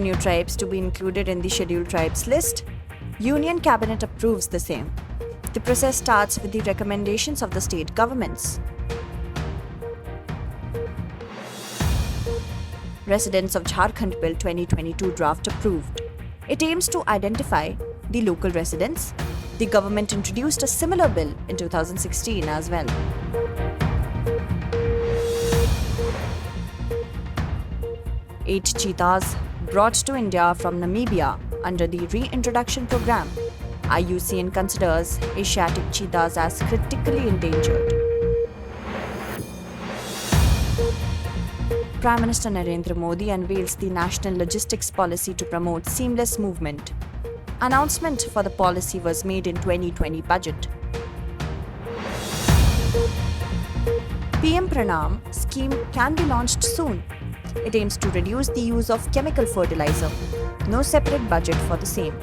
4 new tribes to be included in the scheduled tribes list. Union Cabinet approves the same. The process starts with the recommendations of the state governments. Residents of Jharkhand Bill 2022 draft approved. It aims to identify the local residents. The government introduced a similar bill in 2016 as well. Eight cheetahs brought to India from Namibia under the reintroduction program. IUCN considers Asiatic cheetahs as critically endangered. Prime Minister Narendra Modi unveils the national logistics policy to promote seamless movement. Announcement for the policy was made in 2020 budget. PMPranam scheme can be launched soon. It aims to reduce the use of chemical fertilizer. No separate budget for the same.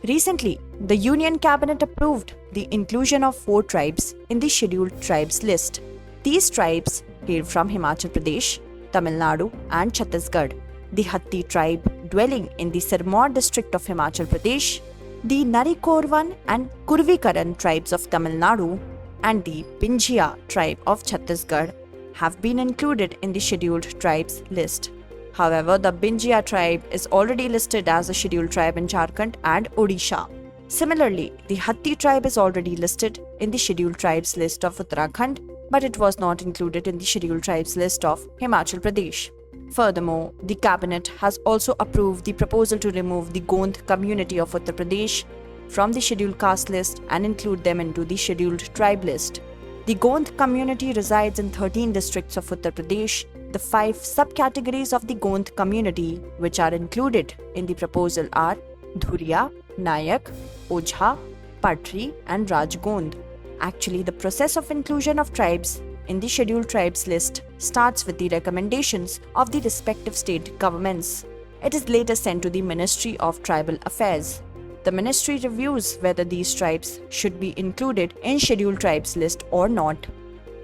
Recently, the Union Cabinet approved the inclusion of 4 tribes in the scheduled tribes list. These tribes hail from Himachal Pradesh, Tamil Nadu and Chhattisgarh. The Hatti tribe dwelling in the Sirmaur district of Himachal Pradesh, the Narikorvan and Kurvikaran tribes of Tamil Nadu and the Binjia tribe of Chhattisgarh have been included in the scheduled tribes list. However, the Binjia tribe is already listed as a scheduled tribe in Jharkhand and Odisha. Similarly, the Hatti tribe is already listed in the scheduled tribes list of Uttarakhand, but it was not included in the scheduled tribes list of Himachal Pradesh. Furthermore, the cabinet has also approved the proposal to remove the Gond community of Uttar Pradesh from the scheduled caste list and include them into the scheduled tribe list. The Gond community resides in 13 districts of Uttar Pradesh. The 5 subcategories of the Gond community which are included in the proposal are Dhuriya, Nayak, Ojha, Patri and Rajgond. Actually, the process of inclusion of tribes in the scheduled tribes list starts with the recommendations of the respective state governments. It is later sent to the Ministry of Tribal Affairs. The ministry reviews whether these tribes should be included in scheduled tribes list or not.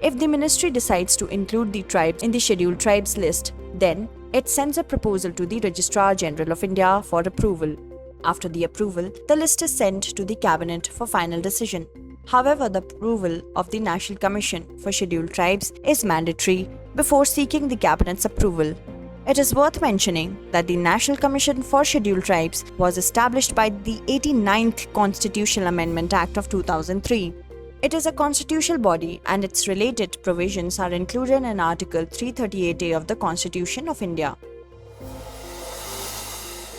If the ministry decides to include the tribes in the scheduled tribes list, then it sends a proposal to the Registrar General of India for approval. After the approval, the list is sent to the cabinet for final decision. However, the approval of the National Commission for Scheduled Tribes is mandatory before seeking the cabinet's approval. It is worth mentioning that the National Commission for Scheduled Tribes was established by the 89th Constitutional Amendment Act of 2003. It is a constitutional body and its related provisions are included in Article 338A of the Constitution of India.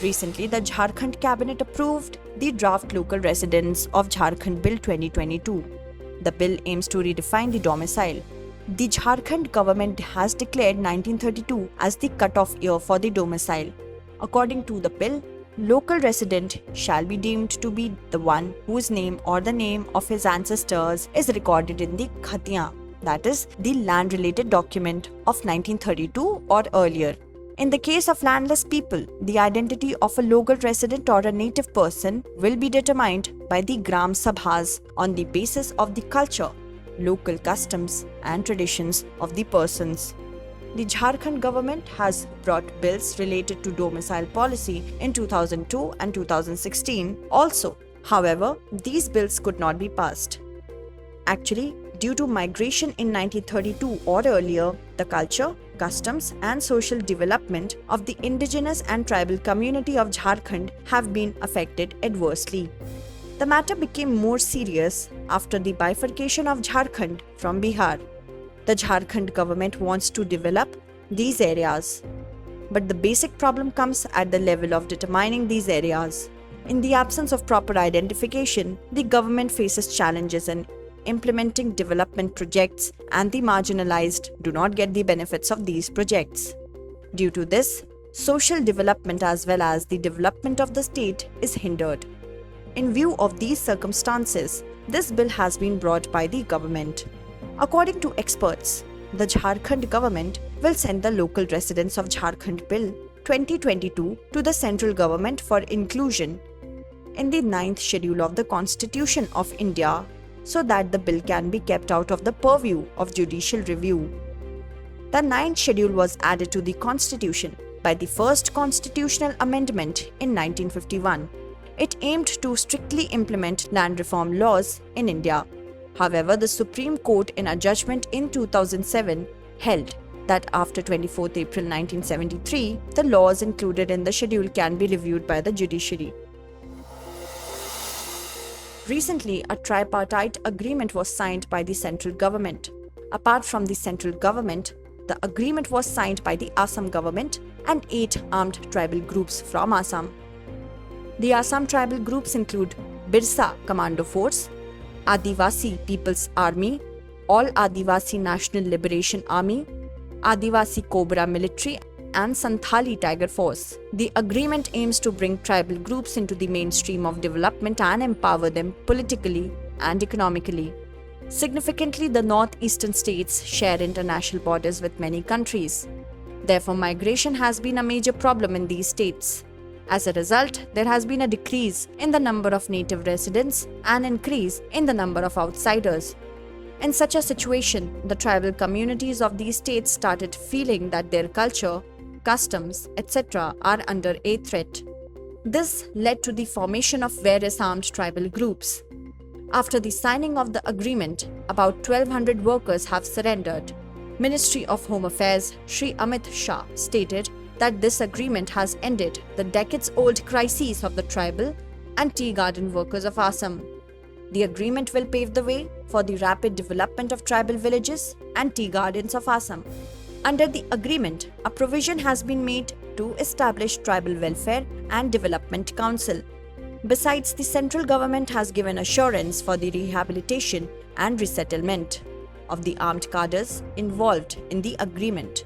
Recently, the Jharkhand Cabinet approved the draft local residents of Jharkhand Bill 2022. The bill aims to redefine the domicile. The Jharkhand government has declared 1932 as the cut-off year for the domicile. According to the bill, local resident shall be deemed to be the one whose name or the name of his ancestors is recorded in the Khatiyan, that is, the land-related document of 1932 or earlier. In the case of landless people, the identity of a local resident or a native person will be determined by the Gram Sabhas on the basis of the culture, local customs and traditions of the persons. The Jharkhand government has brought bills related to domicile policy in 2002 and 2016 also. However, these bills could not be passed. Actually, due to migration in 1932 or earlier, the culture, customs and social development of the indigenous and tribal community of Jharkhand have been affected adversely. The matter became more serious after the bifurcation of Jharkhand from Bihar. The Jharkhand government wants to develop these areas, but the basic problem comes at the level of determining these areas. In the absence of proper identification, the government faces challenges in implementing development projects and the marginalized do not get the benefits of these projects. Due to this, social development as well as the development of the state is hindered. In view of these circumstances, this bill has been brought by the government. According to experts, the Jharkhand government will send the local residents of Jharkhand Bill 2022 to the central government for inclusion in the 9th schedule of the Constitution of India so that the bill can be kept out of the purview of judicial review. The ninth schedule was added to the constitution by the first constitutional amendment in 1951. It aimed to strictly implement land reform laws in India. However, the Supreme Court in a judgment in 2007 held that after 24th April 1973, the laws included in the schedule can be reviewed by the judiciary. Recently, a tripartite agreement was signed by the central government. Apart from the central government, the agreement was signed by the Assam government and 8 armed tribal groups from Assam. The Assam tribal groups include Birsa Commando Force, Adivasi People's Army, All Adivasi National Liberation Army, Adivasi Cobra Military, and Santhali Tiger Force. The agreement aims to bring tribal groups into the mainstream of development and empower them politically and economically. Significantly, the northeastern states share international borders with many countries. Therefore, migration has been a major problem in these states. As a result, there has been a decrease in the number of native residents and increase in the number of outsiders. In such a situation, the tribal communities of these states started feeling that their culture, customs, etc. are under a threat. This led to the formation of various armed tribal groups. After the signing of the agreement, about 1,200 workers have surrendered. Ministry of Home Affairs Shri Amit Shah stated that this agreement has ended the decades-old crises of the tribal and tea garden workers of Assam. The agreement will pave the way for the rapid development of tribal villages and tea gardens of Assam. Under the agreement, a provision has been made to establish Tribal Welfare and Development Council. Besides, the central government has given assurance for the rehabilitation and resettlement of the armed cadres involved in the agreement.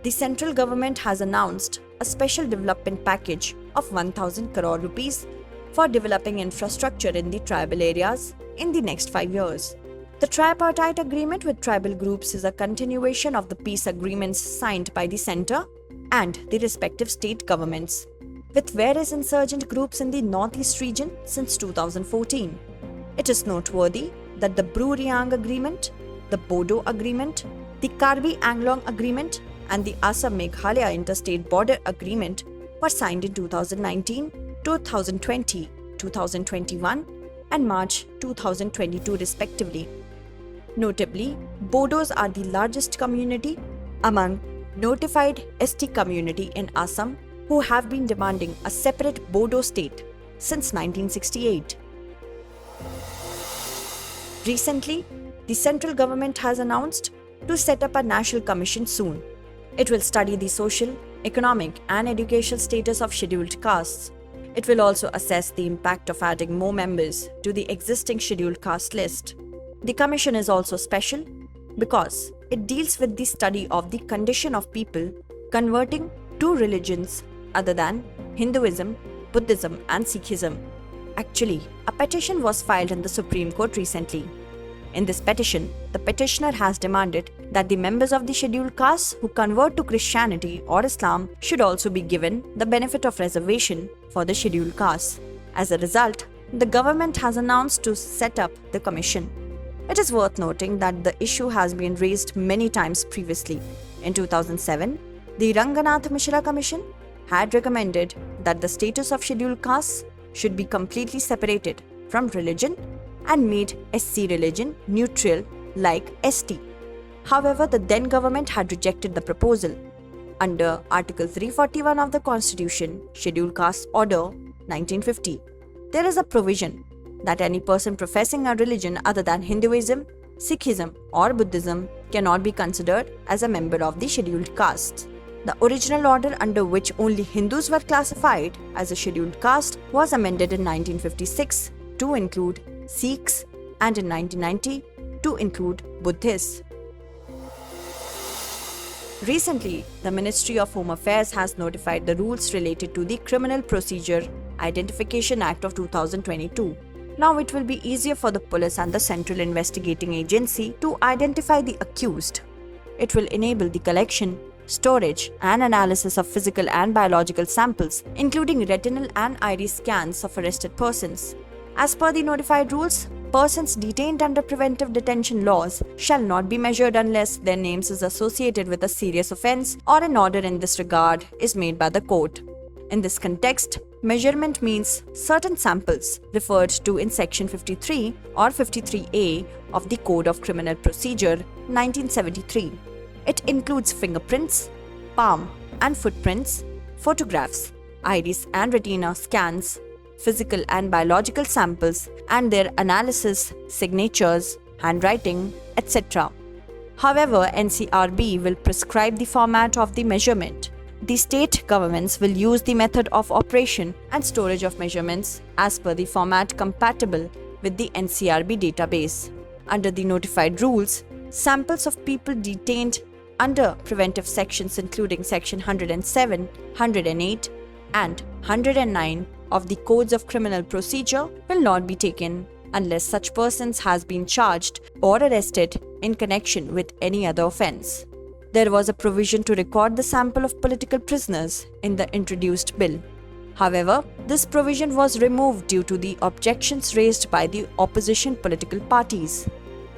The central government has announced a special development package of 1,000 crore rupees for developing infrastructure in the tribal areas in the next 5 years. The tripartite agreement with tribal groups is a continuation of the peace agreements signed by the centre and the respective state governments with various insurgent groups in the northeast region since 2014. It is noteworthy that the Bru-Riang Agreement, the Bodo Agreement, the Karbi-Anglong Agreement, and the Assam-Meghalaya Interstate Border Agreement were signed in 2019, 2020, 2021, and March 2022 respectively. Notably, Bodos are the largest community among notified ST community in Assam who have been demanding a separate Bodo state since 1968. Recently, the central government has announced to set up a national commission soon. It will study the social, economic, and educational status of scheduled castes. It will also assess the impact of adding more members to the existing scheduled caste list. The commission is also special because it deals with the study of the condition of people converting to religions other than Hinduism, Buddhism, and Sikhism. Actually, a petition was filed in the Supreme Court recently. In this petition, the petitioner has demanded that the members of the scheduled castes who convert to Christianity or Islam should also be given the benefit of reservation for the scheduled castes. As a result, the government has announced to set up the commission. It is worth noting that the issue has been raised many times previously. In 2007, the Ranganath Mishra Commission had recommended that the status of scheduled castes should be completely separated from religion and made SC religion neutral like ST. However, the then government had rejected the proposal. Under Article 341 of the Constitution, Scheduled Caste Order 1950, there is a provision that any person professing a religion other than Hinduism, Sikhism, or Buddhism cannot be considered as a member of the scheduled caste. The original order under which only Hindus were classified as a scheduled caste was amended in 1956 to include Sikhs and in 1990 to include Buddhists. Recently, the Ministry of Home Affairs has notified the rules related to the Criminal Procedure Identification Act of 2022. Now it will be easier for the police and the Central Investigating Agency to identify the accused. It will enable the collection, storage, and analysis of physical and biological samples, including retinal and iris scans of arrested persons. As per the notified rules, persons detained under preventive detention laws shall not be measured unless their names is associated with a serious offense or an order in this regard is made by the court. In this context, measurement means certain samples referred to in Section 53 or 53A of the Code of Criminal Procedure 1973. It includes fingerprints, palm and footprints, photographs, iris and retina scans, physical and biological samples and their analysis, signatures, handwriting, etc. However, NCRB will prescribe the format of the measurement. The state governments will use the method of operation and storage of measurements as per the format compatible with the NCRB database. Under the notified rules, samples of people detained under preventive sections including Section 107, 108 and 109 of the Codes of Criminal Procedure will not be taken unless such persons has been charged or arrested in connection with any other offence. There was a provision to record the sample of political prisoners in the introduced bill. However, this provision was removed due to the objections raised by the opposition political parties.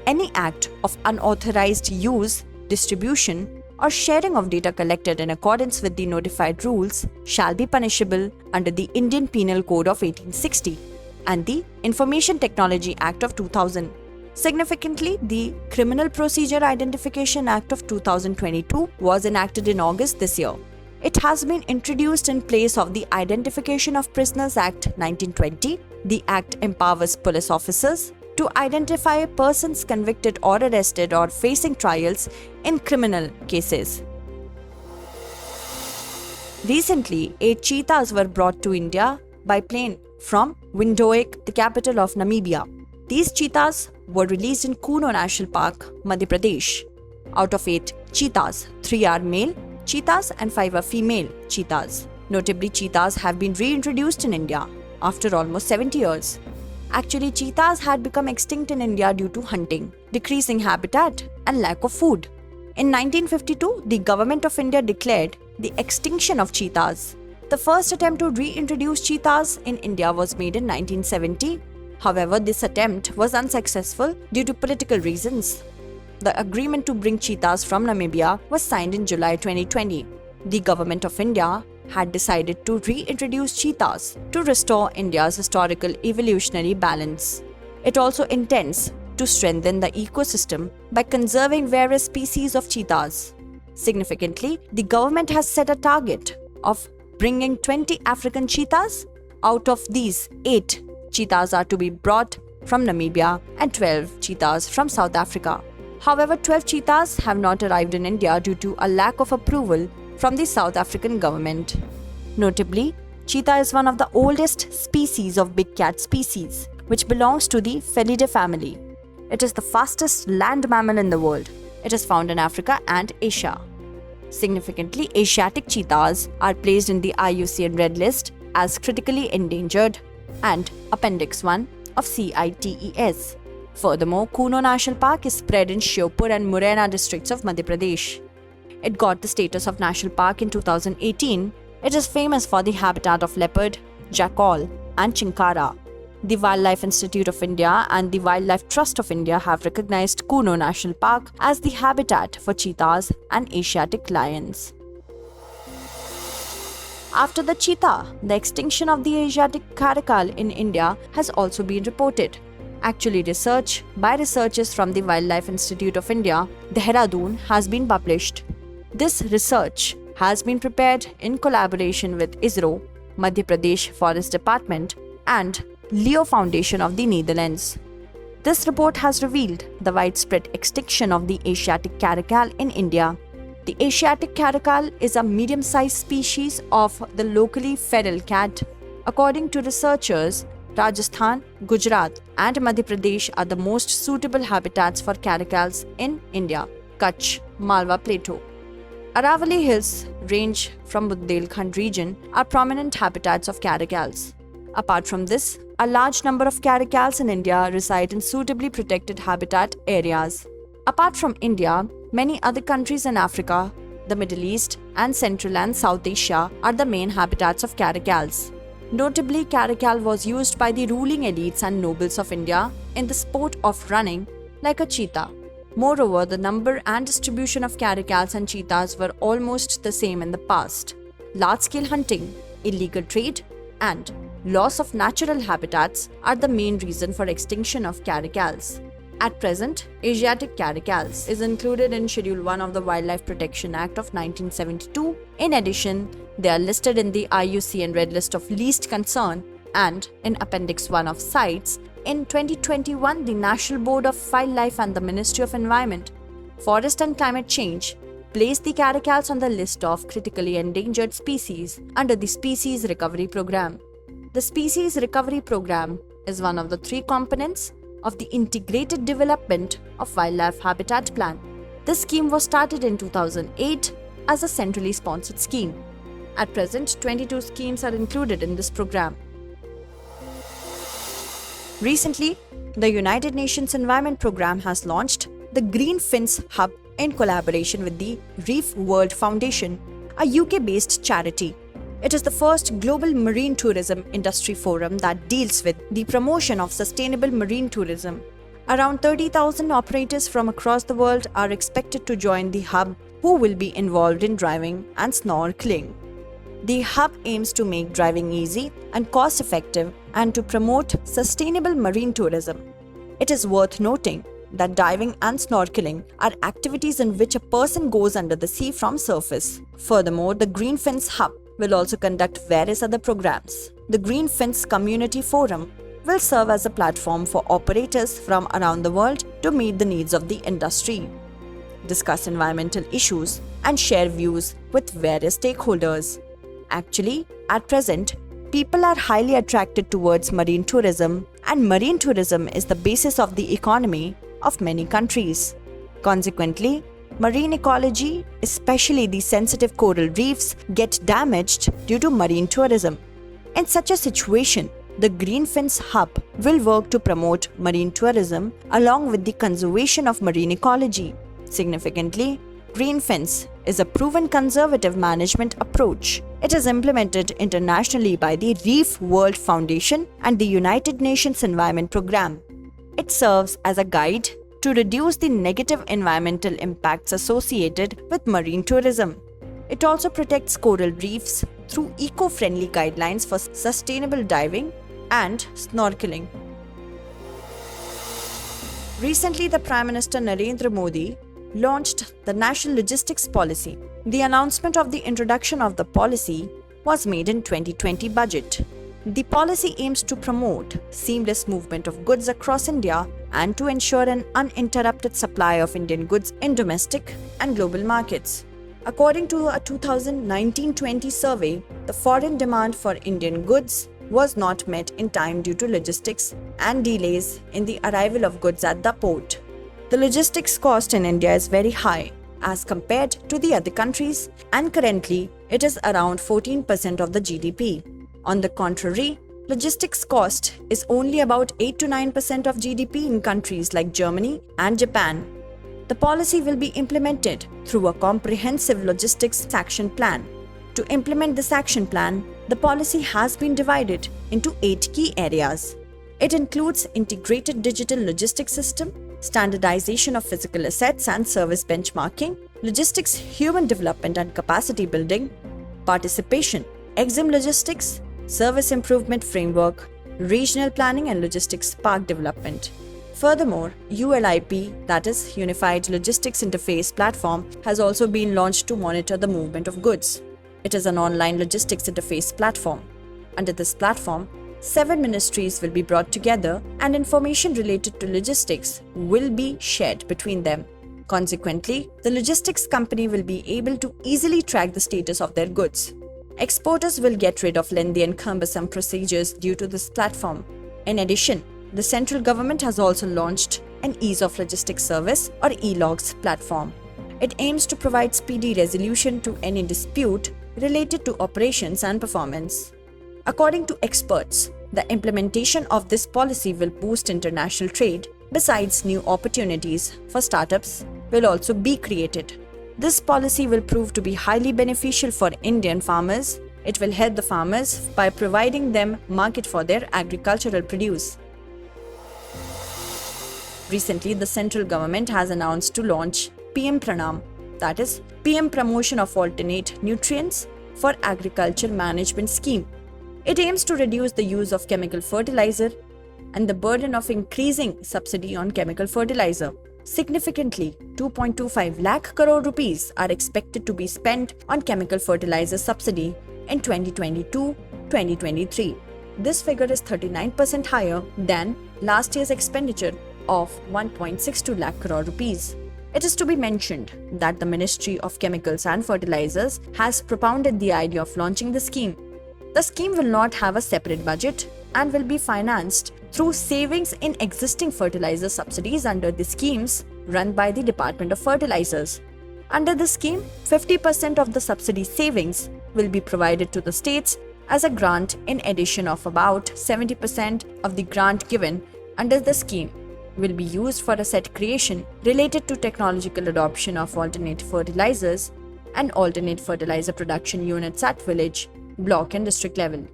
Any act of unauthorized use, distribution, or sharing of data collected in accordance with the notified rules shall be punishable under the Indian Penal Code of 1860 and the Information Technology Act of 2000. Significantly, the Criminal Procedure Identification Act of 2022 was enacted in August this year. It has been introduced in place of the Identification of Prisoners Act 1920. The Act empowers police officers to identify persons convicted or arrested or facing trials in criminal cases. Recently, 8 cheetahs were brought to India by plane from Windhoek, the capital of Namibia. These cheetahs were released in Kuno National Park, Madhya Pradesh. Out of 8 cheetahs, 3 are male cheetahs and 5 are female cheetahs. Notably, cheetahs have been reintroduced in India after almost 70 years. Actually, cheetahs had become extinct in India due to hunting, decreasing habitat, and lack of food. In 1952, the Government of India declared the extinction of cheetahs. The first attempt to reintroduce cheetahs in India was made in 1970. However, this attempt was unsuccessful due to political reasons. The agreement to bring cheetahs from Namibia was signed in July 2020. The Government of India had decided to reintroduce cheetahs to restore India's historical evolutionary balance. It also intends to strengthen the ecosystem by conserving various species of cheetahs. Significantly, the government has set a target of bringing 20 African cheetahs. Out of these, 8 cheetahs are to be brought from Namibia and 12 cheetahs from South Africa. However, 12 cheetahs have not arrived in India due to a lack of approval from the South African government. Notably, cheetah is one of the oldest species of big cat species, which belongs to the Felidae family. It is the fastest land mammal in the world. It is found in Africa and Asia. Significantly, Asiatic cheetahs are placed in the IUCN Red List as critically endangered and Appendix 1 of CITES. Furthermore, Kuno National Park is spread in Shiopur and Morena districts of Madhya Pradesh. It got the status of National Park in 2018. It is famous for the habitat of leopard, jackal, and chinkara. The Wildlife Institute of India and the Wildlife Trust of India have recognized Kuno National Park as the habitat for cheetahs and Asiatic lions. After the cheetah, the extinction of the Asiatic caracal in India has also been reported. Actually, research by researchers from the Wildlife Institute of India, Dehradun, has been published. This research has been prepared in collaboration with ISRO, Madhya Pradesh Forest Department, and Leo Foundation of the Netherlands. This report has revealed the widespread extinction of the Asiatic caracal in India. The Asiatic caracal is a medium-sized species of the locally feral cat. According to researchers, Rajasthan, Gujarat, and Madhya Pradesh are the most suitable habitats for caracals in India. Kutch, Malwa Plateau. Aravalli Hills range from Bundelkhand region are prominent habitats of caracals. Apart from this, a large number of caracals in India reside in suitably protected habitat areas. Apart from India, many other countries in Africa, the Middle East, and Central and South Asia are the main habitats of caracals. Notably, caracal was used by the ruling elites and nobles of India in the sport of running like a cheetah. Moreover, the number and distribution of caracals and cheetahs were almost the same in the past. Large-scale hunting, illegal trade, and loss of natural habitats are the main reason for extinction of caracals. At present, Asiatic caracals is included in Schedule 1 of the Wildlife Protection Act of 1972. In addition, they are listed in the IUCN Red List of Least Concern and in Appendix 1 of CITES. In 2021, the National Board of Wildlife and the Ministry of Environment, Forest and Climate Change placed the caracals on the list of critically endangered species under the Species Recovery Program. The Species Recovery Program is one of the three components of the Integrated Development of Wildlife Habitat Plan. This scheme was started in 2008 as a centrally sponsored scheme. At present, 22 schemes are included in this program. Recently, the United Nations Environment Programme has launched the Green Fins Hub in collaboration with the Reef World Foundation, a UK-based charity. It is the first global marine tourism industry forum that deals with the promotion of sustainable marine tourism. Around 30,000 operators from across the world are expected to join the hub, who will be involved in driving and snorkeling. The hub aims to make driving easy and cost-effective and to promote sustainable marine tourism. It is worth noting that diving and snorkeling are activities in which a person goes under the sea from surface. Furthermore, the Green Fins Hub will also conduct various other programs. The Green Fins Community Forum will serve as a platform for operators from around the world to meet the needs of the industry, discuss environmental issues, and share views with various stakeholders. Actually, at present, people are highly attracted towards marine tourism, and marine tourism is the basis of the economy of many countries. Consequently, marine ecology, especially the sensitive coral reefs, get damaged due to marine tourism. In such a situation, the Green Fins Hub will work to promote marine tourism along with the conservation of marine ecology. Significantly, Green Fins is a proven conservative management approach. It is implemented internationally by the Reef World Foundation and the United Nations Environment Programme. It serves as a guide to reduce the negative environmental impacts associated with marine tourism. It also protects coral reefs through eco-friendly guidelines for sustainable diving and snorkeling. Recently, the Prime Minister Narendra Modi launched the National Logistics Policy. The announcement of the introduction of the policy was made in 2020 budget. The policy aims to promote seamless movement of goods across India and to ensure an uninterrupted supply of Indian goods in domestic and global markets. According to a 2019-20 survey, the foreign demand for Indian goods was not met in time due to logistics and delays in the arrival of goods at the port. The logistics cost in India is very high as compared to the other countries, and currently it is around 14% of the GDP. On the contrary, logistics cost is only about 8 to 9% of GDP in countries like Germany and Japan. The policy will be implemented through a comprehensive logistics action plan. To implement this action plan, the policy has been divided into 8 key areas. It includes integrated digital logistics system, standardization of physical assets and service benchmarking, logistics human development and capacity building, participation, EXIM logistics, service improvement framework, regional planning and logistics park development. Furthermore, ULIP, that is Unified Logistics Interface Platform, has also been launched to monitor the movement of goods. It is an online logistics interface platform. Under this platform, 7 ministries will be brought together and information related to logistics will be shared between them. Consequently, the logistics company will be able to easily track the status of their goods. Exporters will get rid of lengthy and cumbersome procedures due to this platform. In addition, the central government has also launched an Ease of Logistics Service or e-logs platform. It aims to provide speedy resolution to any dispute related to operations and performance. According to experts, the implementation of this policy will boost international trade. Besides, new opportunities for startups will also be created. This policy will prove to be highly beneficial for Indian farmers. It will help the farmers by providing them market for their agricultural produce. Recently, the central government has announced to launch PMPranam, that is PM Promotion of Alternate Nutrients for Agriculture Management Scheme. It aims to reduce the use of chemical fertilizer and the burden of increasing subsidy on chemical fertilizer. Significantly, 2.25 lakh crore rupees are expected to be spent on chemical fertilizer subsidy in 2022-2023. This figure is 39% higher than last year's expenditure of 1.62 lakh crore rupees. It is to be mentioned that the Ministry of Chemicals and Fertilizers has propounded the idea of launching the scheme. The scheme will not have a separate budget and will be financed through savings in existing fertilizer subsidies under the schemes run by the Department of Fertilizers. Under the scheme, 50% of the subsidy savings will be provided to the states as a grant in addition of about 70% of the grant given under the scheme will be used for asset creation related to technological adoption of alternate fertilizers and alternate fertilizer production units at village, block and district level.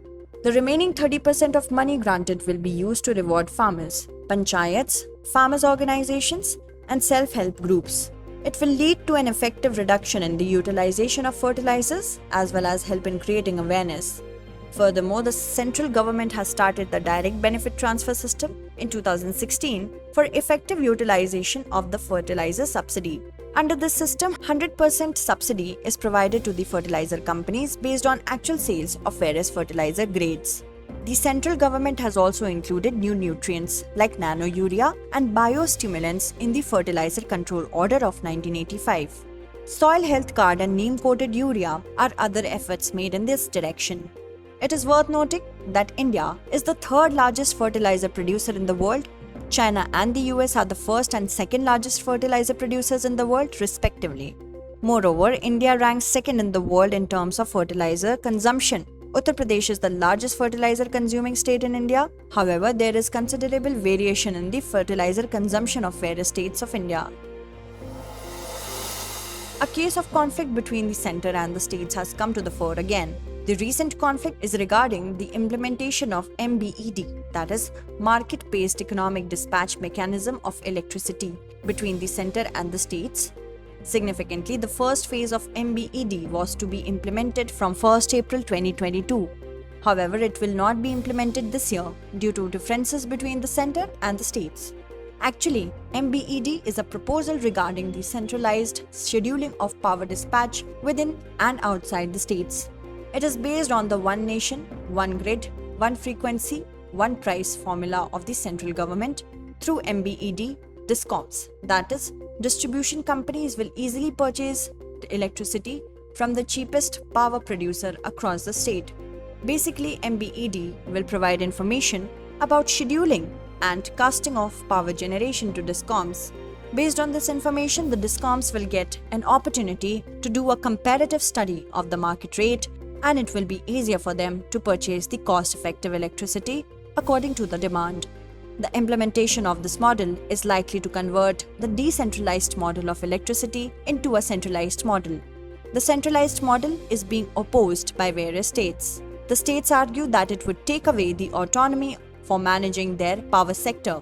The remaining 30% of money granted will be used to reward farmers, panchayats, farmers organizations and self-help groups. It will lead to an effective reduction in the utilization of fertilizers as well as help in creating awareness. Furthermore, the central government has started the direct benefit transfer system in 2016 for effective utilization of the fertilizer subsidy. Under this system, 100% subsidy is provided to the fertilizer companies based on actual sales of various fertilizer grades. The central government has also included new nutrients like nano-urea and biostimulants in the Fertilizer Control Order of 1985. Soil health card and neem-coated urea are other efforts made in this direction. It is worth noting that India is the third largest fertilizer producer in the world. China and the US are the first and second largest fertilizer producers in the world, respectively. Moreover, India ranks second in the world in terms of fertilizer consumption. Uttar Pradesh is the largest fertilizer consuming state in India. However, there is considerable variation in the fertilizer consumption of various states of India. A case of conflict between the center and the states has come to the fore again. The recent conflict is regarding the implementation of MBED, that is, Market-Based Economic Dispatch Mechanism of Electricity, between the center and the states. Significantly, the first phase of MBED was to be implemented from 1st April 2022. However, it will not be implemented this year due to differences between the center and the states. Actually, MBED is a proposal regarding the centralized scheduling of power dispatch within and outside the states. It is based on the one nation, one grid, one frequency, one price formula of the central government. Through MBED, DISCOMs, that is, distribution companies will easily purchase the electricity from the cheapest power producer across the state. Basically, MBED will provide information about scheduling and casting of power generation to DISCOMs. Based on this information, the DISCOMs will get an opportunity to do a comparative study of the market rate, and it will be easier for them to purchase the cost-effective electricity according to the demand. The implementation of this model is likely to convert the decentralized model of electricity into a centralized model. The centralized model is being opposed by various states. The states argue that it would take away the autonomy for managing their power sector,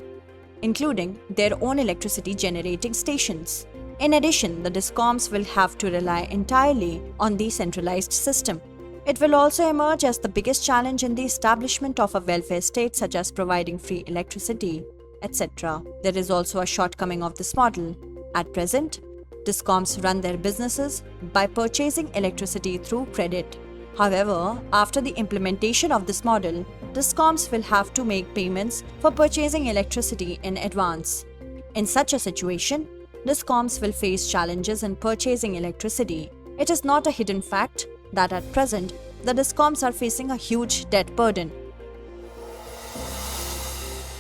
including their own electricity generating stations. In addition, the DISCOMs will have to rely entirely on the centralized system. It will also emerge as the biggest challenge in the establishment of a welfare state, such as providing free electricity, etc. There is also a shortcoming of this model. At present, DISCOMs run their businesses by purchasing electricity through credit. However, after the implementation of this model, DISCOMs will have to make payments for purchasing electricity in advance. In such a situation, DISCOMs will face challenges in purchasing electricity. It is not a hidden fact that at present, the DISCOMs are facing a huge debt burden.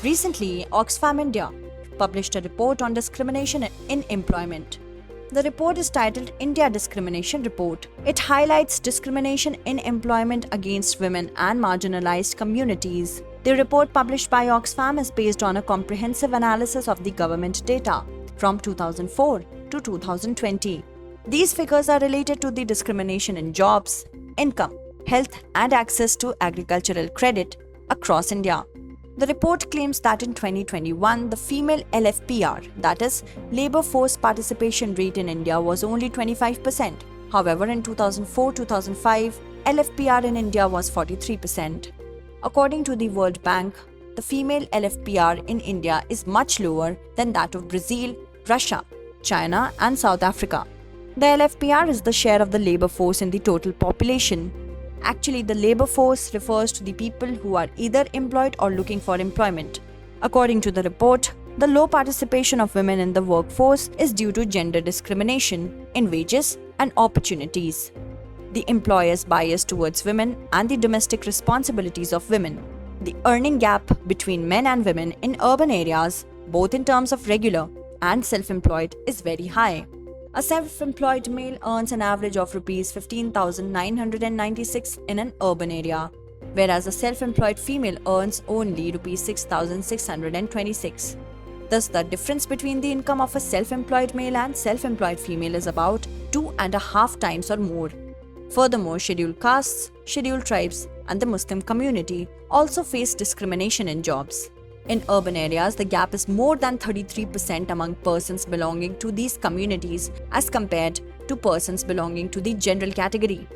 Recently, Oxfam India published a report on discrimination in employment. The report is titled India Discrimination Report. It highlights discrimination in employment against women and marginalized communities. The report published by Oxfam is based on a comprehensive analysis of the government data from 2004 to 2020. These figures are related to the discrimination in jobs, income, health, and access to agricultural credit across India. The report claims that in 2021, the female LFPR, that is, labor force participation rate in India, was only 25%. However, in 2004-2005, LFPR in India was 43%. According to the World Bank, the female LFPR in India is much lower than that of Brazil, Russia, China, and South Africa. The LFPR is the share of the labor force in the total population. Actually, the labor force refers to the people who are either employed or looking for employment. According to the report, the low participation of women in the workforce is due to gender discrimination in wages and opportunities, the employer's bias towards women, and the domestic responsibilities of women. The earning gap between men and women in urban areas, both in terms of regular and self-employed, is very high. A self-employed male earns an average of Rs 15,996 in an urban area, whereas a self-employed female earns only Rs 6,626. Thus, the difference between the income of a self-employed male and self-employed female is about 2.5 times or more. Furthermore, scheduled castes, scheduled tribes, and the Muslim community also face discrimination in jobs. In urban areas, the gap is more than 33% among persons belonging to these communities as compared to persons belonging to the general category.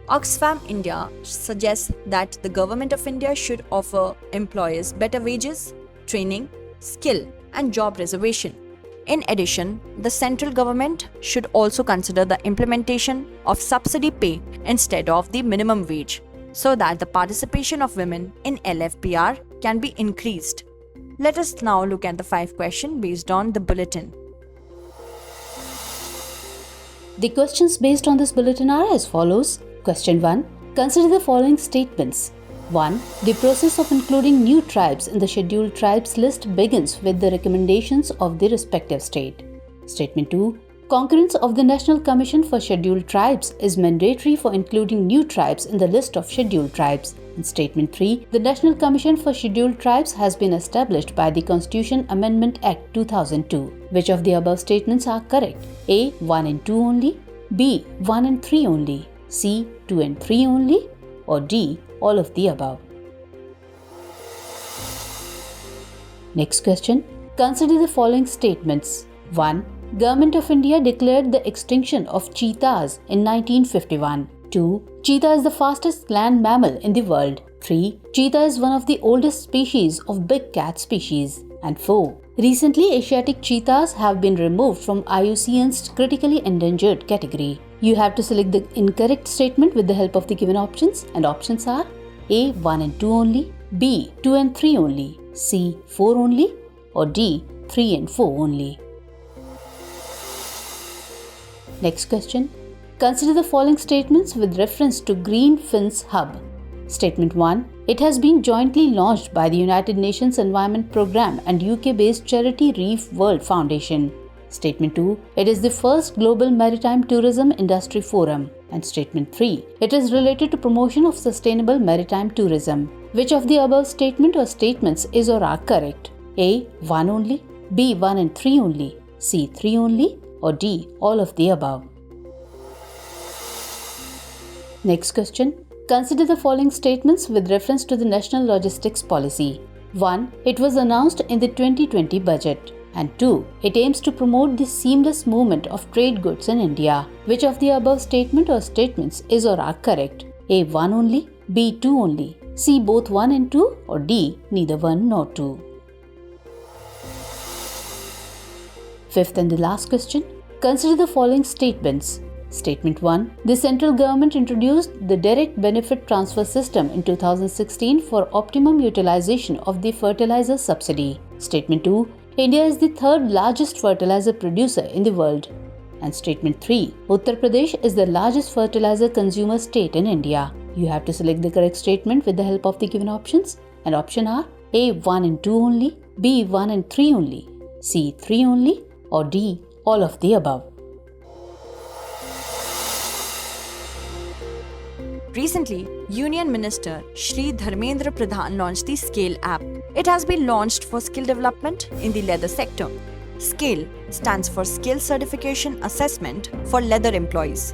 Oxfam India suggests that the Government of India should offer employers better wages, training, skill, and job reservation. In addition, the central government should also consider the implementation of subsidy pay instead of the minimum wage, so that the participation of women in LFPR can be increased. Let us now look at the 5 questions based on the bulletin. The questions based on this bulletin are as follows. Question 1. Consider the following statements. 1. The process of including new tribes in the scheduled tribes list begins with the recommendations of the respective state. Statement 2. Concurrence of the National Commission for Scheduled Tribes is mandatory for including new tribes in the list of scheduled tribes. In Statement 3, the National Commission for Scheduled Tribes has been established by the Constitution Amendment Act 2002. Which of the above statements are correct? A. 1 and 2 only, B. 1 and 3 only, C. 2 and 3 only, or D. all of the above. Next question. Consider the following statements. 1. Government of India declared the extinction of cheetahs in 1951. 2. Cheetah is the fastest land mammal in the world. 3. Cheetah is one of the oldest species of big cat species. And 4. Recently, Asiatic cheetahs have been removed from IUCN's critically endangered category. You have to select the incorrect statement with the help of the given options, and options are A. 1 and 2 only, B. 2 and 3 only, C. 4 only, or D. 3 and 4 only. Next question. Consider the following statements with reference to Green Fins Hub. Statement 1. It has been jointly launched by the United Nations Environment Programme and UK-based charity Reef World Foundation. Statement 2. It is the first global maritime tourism industry forum. And Statement 3. It is related to promotion of sustainable maritime tourism. Which of the above statement or statements is or are correct? A. 1 only, B. 1 and 3 only, C. 3 only, or D. all of the above. Next question. Consider the following statements with reference to the National Logistics Policy. 1. It was announced in the 2020 budget. And 2. It aims to promote the seamless movement of trade goods in India. Which of the above statement or statements is or are correct? A. 1 only, B. 2 only, C. both 1 and 2, or D. neither 1 nor 2. Fifth and the last question. Consider the following statements. Statement 1. The central government introduced the direct benefit transfer system in 2016 for optimum utilization of the fertilizer subsidy. Statement 2. India is the third largest fertilizer producer in the world. And Statement 3. Uttar Pradesh is the largest fertilizer consumer state in India. You have to select the correct statement with the help of the given options. And options are A. 1 and 2 only, B. 1 and 3 only, C. 3 only, or D. all of the above. Recently, Union Minister Shri Dharmendra Pradhan launched the SCALE app. It has been launched for skill development in the leather sector. SCALE stands for Skill Certification Assessment for Leather Employees.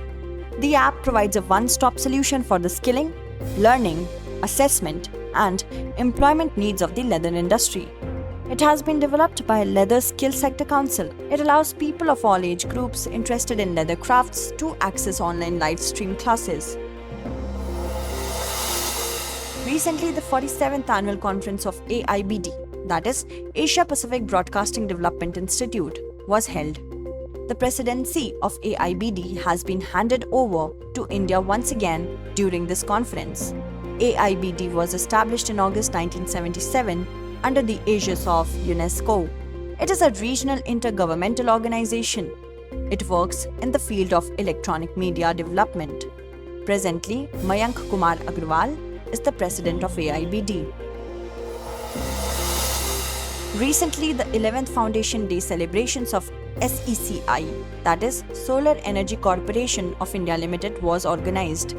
The app provides a one-stop solution for the skilling learning, assessment, and employment needs of the leather industry. It has been developed by Leather Skill Sector Council. It allows people of all age groups interested in leather crafts to access online live stream classes. Recently, the 47th annual conference of AIBD, that is Asia Pacific Broadcasting Development Institute, was held. The presidency of AIBD has been handed over to India once again during this conference. AIBD was established in August 1977 under the aegis of UNESCO. It is a regional intergovernmental organization. It works in the field of electronic media development. Presently, Mayank Kumar Agrawal is the president of AIBD. Recently, the 11th Foundation Day celebrations of SECI, that is Solar Energy Corporation of India Limited, was organized.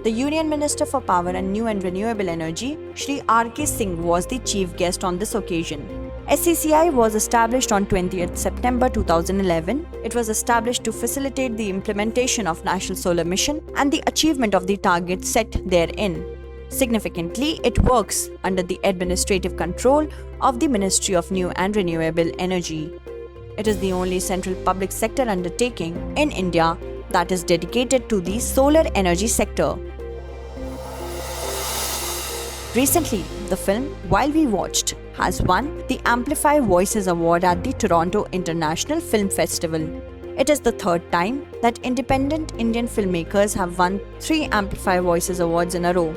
The Union Minister for Power and New and Renewable Energy, Shri R.K. Singh, was the chief guest on this occasion. SECI was established on 20th September 2011. It was established to facilitate the implementation of National Solar Mission and the achievement of the targets set therein. Significantly, it works under the administrative control of the Ministry of New and Renewable Energy. It is the only central public sector undertaking in India that is dedicated to the solar energy sector. Recently, the film While We Watched has won the Amplify Voices Award at the Toronto International Film Festival. It is the third time that independent Indian filmmakers have won 3 Amplify Voices Awards in a row.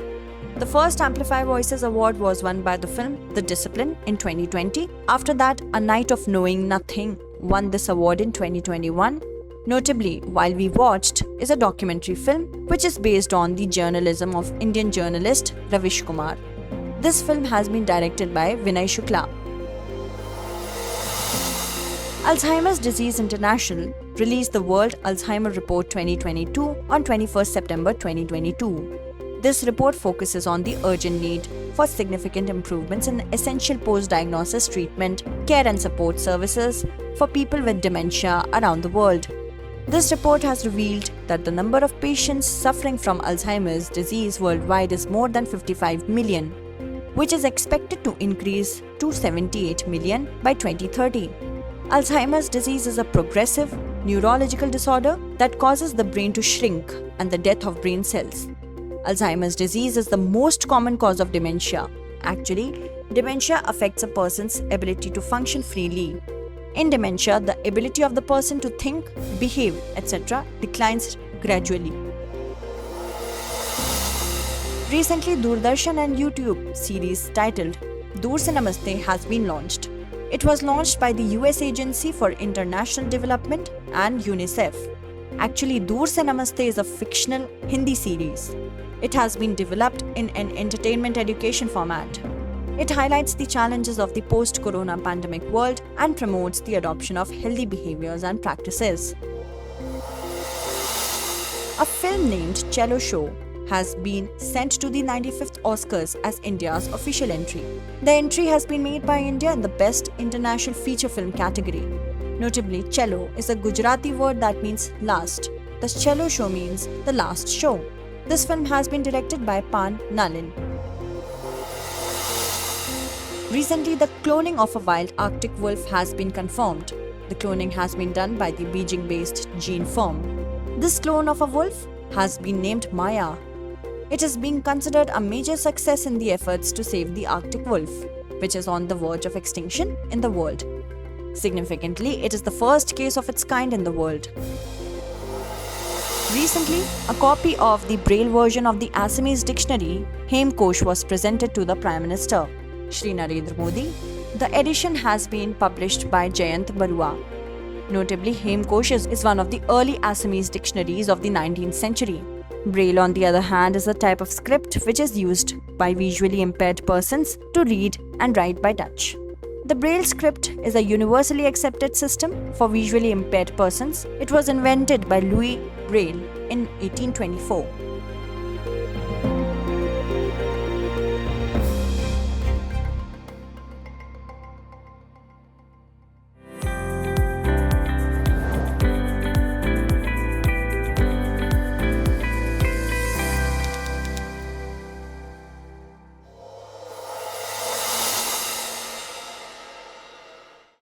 The first Amplify Voices Award was won by the film The Discipline in 2020. After that, A Night of Knowing Nothing won this award in 2021. Notably, While We Watched is a documentary film which is based on the journalism of Indian journalist Ravish Kumar. This film has been directed by Vinay Shukla. Alzheimer's Disease International released the World Alzheimer Report 2022 on 21st September 2022. This report focuses on the urgent need for significant improvements in essential post-diagnosis treatment, care and support services for people with dementia around the world. This report has revealed that the number of patients suffering from Alzheimer's disease worldwide is more than 55 million, which is expected to increase to 78 million by 2030. Alzheimer's disease is a progressive neurological disorder that causes the brain to shrink and the death of brain cells. Alzheimer's disease is the most common cause of dementia. Actually, dementia affects a person's ability to function freely. In dementia, the ability of the person to think, behave, etc. declines gradually. Recently, Doordarshan and YouTube series titled Dur Se Namaste has been launched. It was launched by the US Agency for International Development and UNICEF. Actually, Dur Se Namaste is a fictional Hindi series. It has been developed in an entertainment education format. It highlights the challenges of the post-corona pandemic world and promotes the adoption of healthy behaviors and practices. A film named Cello Show has been sent to the 95th Oscars as India's official entry. The entry has been made by India in the Best International Feature Film category. Notably, cello is a Gujarati word that means last. The Cello Show means the last show. This film has been directed by Pan Nalin. Recently, the cloning of a wild Arctic wolf has been confirmed. The cloning has been done by the Beijing-based gene firm. This clone of a wolf has been named Maya. It is being considered a major success in the efforts to save the Arctic wolf, which is on the verge of extinction in the world. Significantly, it is the first case of its kind in the world. Recently, a copy of the Braille version of the Assamese dictionary, Hemkosh, was presented to the Prime Minister, Shri Narendra Modi. The edition has been published by Jayant Barua. Notably, Hemkosh is one of the early Assamese dictionaries of the 19th century. Braille, on the other hand, is a type of script which is used by visually impaired persons to read and write by touch. The Braille script is a universally accepted system for visually impaired persons. It was invented by Louis Braille in 1824.